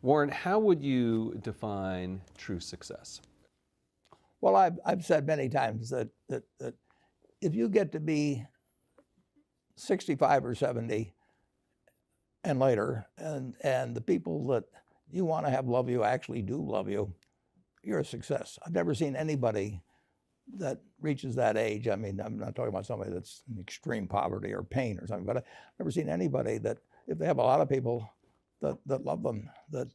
Warren, how would you define true success? Well, I've said many times that if you get to be 65 or 70 and later, and the people that you want to have love you actually do love you, you're a success. I've never seen anybody that reaches that age. I mean, I'm not talking about somebody that's in extreme poverty or pain or something, but I've never seen anybody that, if they have a lot of people that love them, that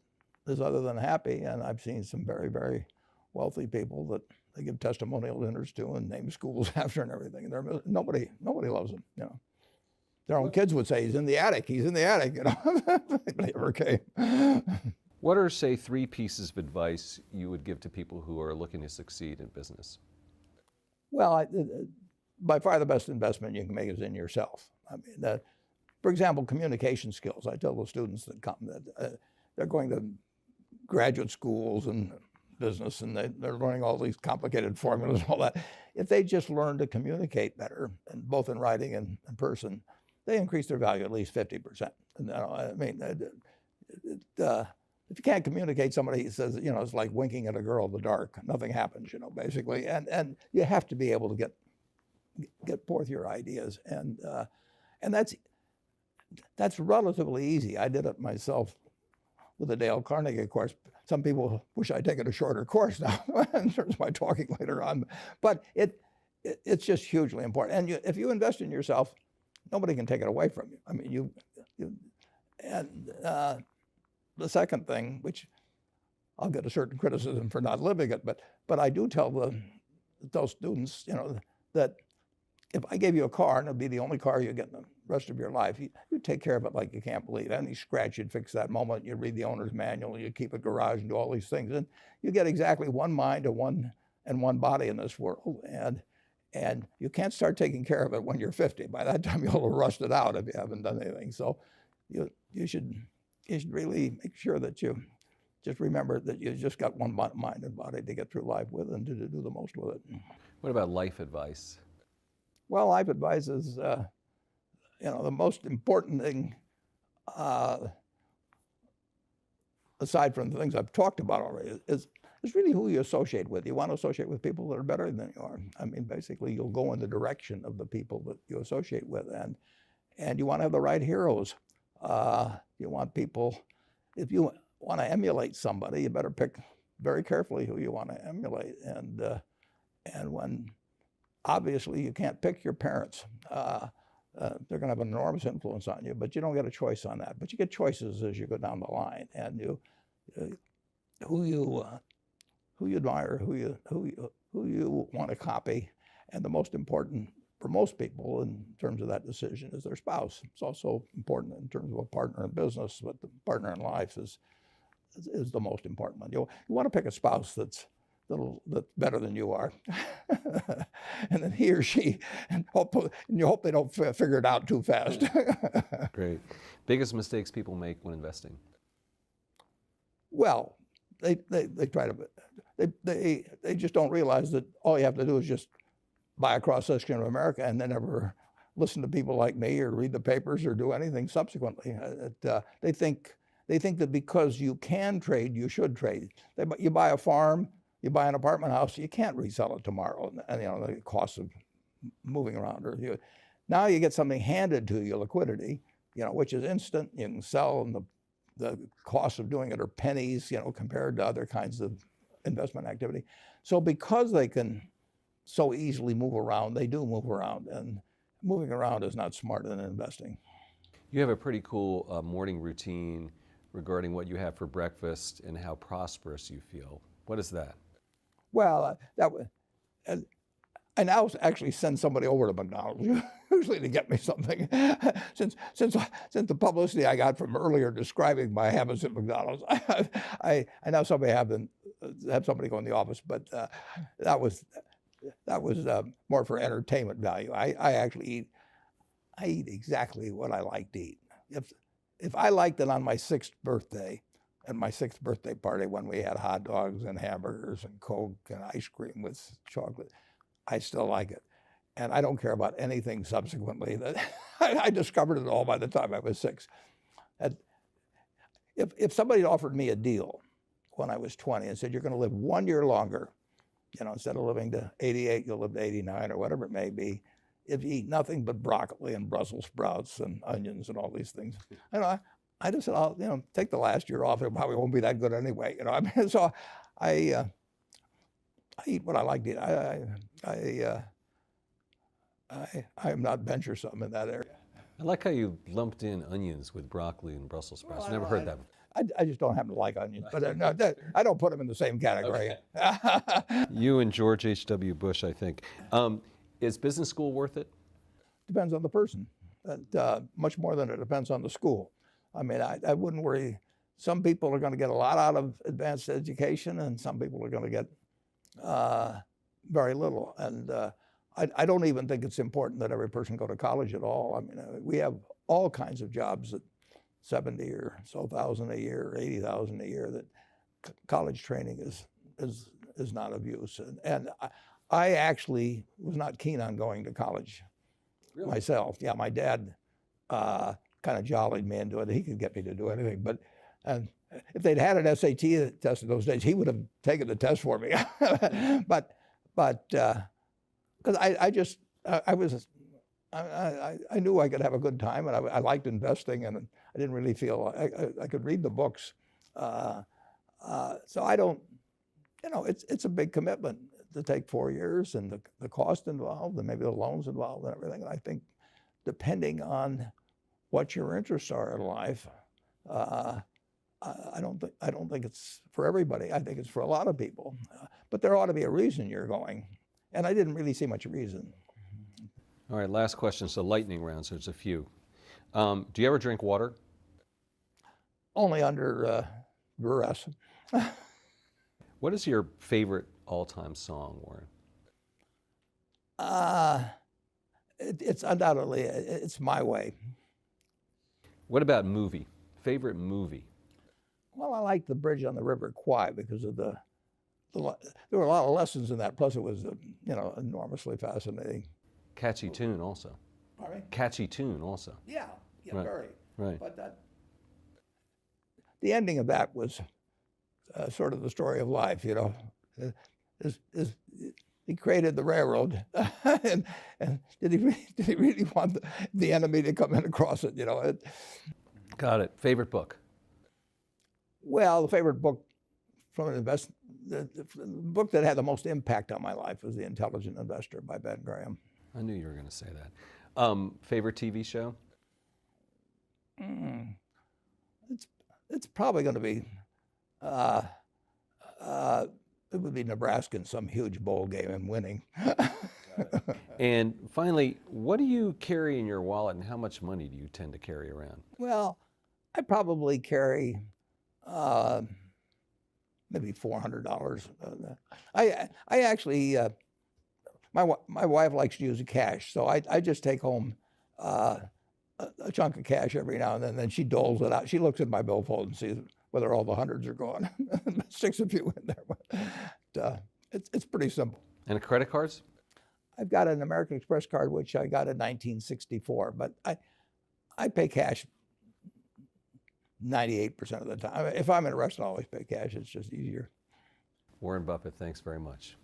is other than happy. And I've seen some very, very wealthy people that they give testimonial dinners to and name schools after and everything. And nobody loves them, you know. Their own kids would say, he's in the attic, you know. They never came. What are, say, 3 pieces of advice you would give to people who are looking to succeed in business? Well, by far the best investment you can make is in yourself. I mean, for example, communication skills. I tell the students that come that they're going to graduate schools and business, and they're learning all these complicated formulas and all that. If they just learn to communicate better, and both in writing and in person, they increase their value at least 50%. And, I mean, if you can't communicate, somebody says, you know, it's like winking at a girl in the dark. Nothing happens, you know, basically. And you have to be able to get forth your ideas, and that's relatively easy. I did it myself with the Dale Carnegie course. Some people wish I'd taken a shorter course now in terms of my talking later on. But it's just hugely important. And if you invest in yourself, nobody can take it away from you. I mean, the second thing, which I'll get a certain criticism for not living it, but I do tell those students, you know, that if I gave you a car and it'd be the only car you get in the rest of your life, you take care of it like you can't believe. Any scratch, you'd fix that moment. You'd read the owner's manual. You'd keep a garage and do all these things. And you get exactly one mind and one body in this world. And you can't start taking care of it when you're 50. By that time, you'll have rusted out if you haven't done anything. So you should really make sure that you just remember that you just got one mind and body to get through life with and to do the most with it. What about life advice? Well, life advice is, you know, the most important thing, aside from the things I've talked about already, is really who you associate with. You want to associate with people that are better than you are. I mean, basically, you'll go in the direction of the people that you associate with, and you want to have the right heroes. You want people, if you want to emulate somebody, you better pick very carefully who you want to emulate. And when obviously you can't pick your parents. They're going to have an enormous influence on you, but you don't get a choice on that. But you get choices as you go down the line, and who you admire, who you want to copy, and the most important for most people in terms of that decision is their spouse. It's also important in terms of a partner in business, but the partner in life is the most important one. You want to pick a spouse that's better than you are, and then he or she, and you hope they don't figure it out too fast. Great. Biggest mistakes people make when investing? Well, they try to, they just don't realize that all you have to do is just buy a cross-section of America and then never listen to people like me or read the papers or do anything subsequently. They think that because you can trade, you should trade. You buy a farm, you buy an apartment house, you can't resell it tomorrow, and you know the cost of moving around. Now you get something handed to you, liquidity, you know, which is instant. You can sell, and the cost of doing it are pennies, you know, compared to other kinds of investment activity. So because they can so easily move around, they do move around, and moving around is not smarter than investing. You have a pretty cool morning routine regarding what you have for breakfast and how prosperous you feel. What is that? Well, I now actually send somebody over to McDonald's usually to get me something. Since the publicity I got from earlier describing my habits at McDonald's, I now have somebody go in the office, but that was more for entertainment value. I actually eat exactly what I like to eat. If I liked it on my 6th birthday, at my 6th birthday party when we had hot dogs and hamburgers and Coke and ice cream with chocolate, I still like it. And I don't care about anything subsequently. I discovered it all by the time I was 6. if somebody offered me a deal when I was 20 and said, you're going to live 1 year longer, instead of living to 88, you'll live to 89 or whatever it may be, if you eat nothing but broccoli and Brussels sprouts and onions and all these things, I just said, I'll take the last year off. It probably won't be that good anyway. I mean, so I eat what I like to eat. I'm not venturesome in that area. I like how you lumped in onions with broccoli and Brussels sprouts. Never heard that before. I just don't happen to like onions, but no, I don't put them in the same category. Okay. You and George H.W. Bush, I think. Is business school worth it? Depends on the person, much more than it depends on the school. I mean, I wouldn't worry. Some people are going to get a lot out of advanced education, and some people are going to get very little. And I don't even think it's important that every person go to college at all. I mean, we have all kinds of jobs at 70 or so thousand a year, or 80,000 a year, that college training is not of use. And I actually was not keen on going to college myself. Yeah, my dad kind of jollied me into it. He could get me to do anything. But if they'd had an SAT test in those days, he would have taken the test for me. but because I knew I could have a good time, and I liked investing, and I didn't really feel I could read the books. So I don't, it's a big commitment to take 4 years, and the cost involved, and maybe the loans involved, and everything. And I think, depending on what your interests are in life, I don't think it's for everybody. I think it's for a lot of people, but there ought to be a reason you're going, and I didn't really see much reason. All right, last question. So lightning round. So there's a few. Do you ever drink water? Only under duress. What is your favorite all-time song, Warren? It's undoubtedly, it's My Way. What about movie? Favorite movie? Well, I like The Bridge on the River Kwai because of there were a lot of lessons in that. Plus, it was enormously fascinating. Catchy tune, also. Pardon me? Catchy tune, also. Yeah, Right. Very. Right. But the ending of that was sort of the story of life. He created the railroad, and did he really want the enemy to come in across it? Got it. Favorite book? Well, the favorite book from an the book that had the most impact on my life was The Intelligent Investor by Ben Graham. I knew you were going to say that. Favorite TV show? It's probably going to be it would be Nebraska in some huge bowl game and winning. And finally, what do you carry in your wallet, and how much money do you tend to carry around? Well, I probably carry maybe $400. I actually my wife likes to use cash, so I just take home a chunk of cash every now and then she doles it out. She looks at my billfold and sees whether all the hundreds are gone. Sticks a few in there. But, it's pretty simple. And credit cards? I've got an American Express card, which I got in 1964, but I pay cash 98% of the time. If I'm in a restaurant, I always pay cash. It's just easier. Warren Buffett, thanks very much.